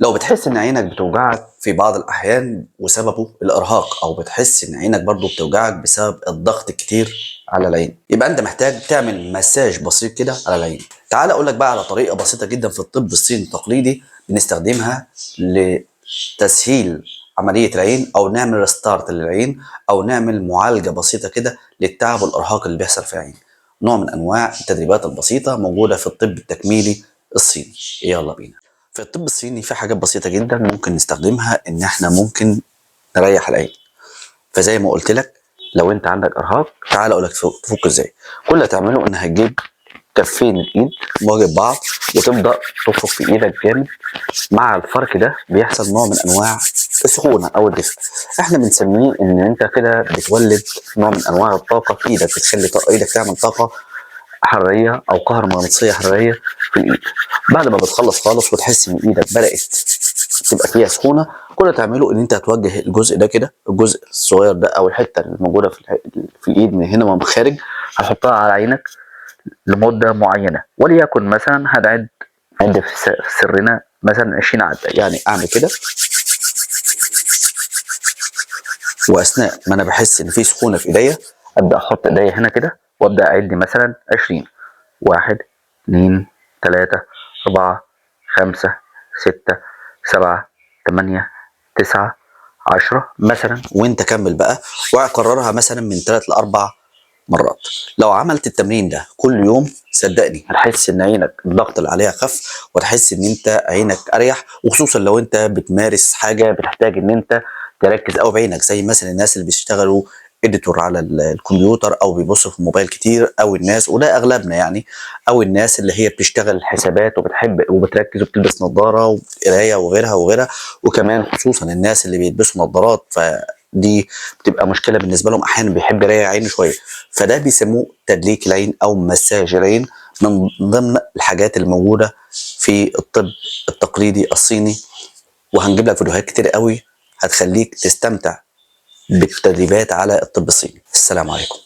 لو بتحس ان عينك بتوجعك في بعض الاحيان وسببه الارهاق، او بتحس ان عينك برضو بتوجعك بسبب الضغط الكتير على العين، يبقى انت محتاج تعمل مساج بسيط كده على العين. تعال اقول لك بقى على طريقه بسيطه جدا في الطب الصيني التقليدي بنستخدمها لتسهيل عمليه العين، او نعمل ريستارت للعين، او نعمل معالجه بسيطه كده للتعب والارهاق اللي بيحصل في العين. نوع من انواع التدريبات البسيطه موجوده في الطب التكميلي الصيني. يلا بينا. في الطب الصيني في حاجات بسيطة جدا ممكن نستخدمها ان احنا ممكن نريح العين. فزي ما قلت لك، لو انت عندك ارهاق تعال اقول لك تفك ازاي. كل اللي تعمله ان هتجيب كفين الايد مواجه بعض وتبدا تفرك في ايدك جامد. مع الفرك ده بيحصل نوع من انواع السخونه او الدفء. احنا بنسميه ان انت كده بتولد نوع من انواع الطاقه في ايدك، بتخلي ايدك تعمل طاقه حراريه او كهرومغناطيسيه حراريه في الايد. بعد ما بتخلص خالص وتحس ان ايدك بدات تبقى فيها سخونه، كل اللي تعمله ان انت هتوجه الجزء ده كده، الجزء الصغير ده او الحته اللي موجوده في الايد من هنا ومن خارج، هتحطها على عينك لمده معينه، وليكن مثلا عد في سرنا مثلا 20 عده. يعني اعمل كده، واثناء ما انا بحس ان في سخونه في ايديا ابدا احط ايديا هنا كده وابدا اعد مثلا 20. 1 2 3 4 5 6 7 8 9 10 مثلا، وانت كمل بقى واكررها مثلا من 3 ل 4 مرات. لو عملت التمرين ده كل يوم صدقني هتحس ان عينك الضغط اللي عليها خف، وتحس ان انت عينك اريح، وخصوصا لو انت بتمارس حاجه بتحتاج ان انت تركز قوي بعينك، زي مثلا الناس اللي بيشتغلوا اديتور على الكمبيوتر، او بيبصوا في الموبايل كتير، او الناس، وده اغلبنا يعني، او الناس اللي هي بتشتغل حسابات وبتحب وبتركز وبتلبس نظاره وقرايه وغيرها وغيرها. وكمان خصوصا الناس اللي بيلبسوا نظارات، فدي بتبقى مشكله بالنسبه لهم، احيانا بيحب يريح عينه شويه. فده بيسموه تدليك العين او مساج العين، من ضمن الحاجات الموجوده في الطب التقليدي الصيني. وهنجيب لك فيديوهات كتير قوي هتخليك تستمتع بالتدريبات على الطب الصيني. السلام عليكم.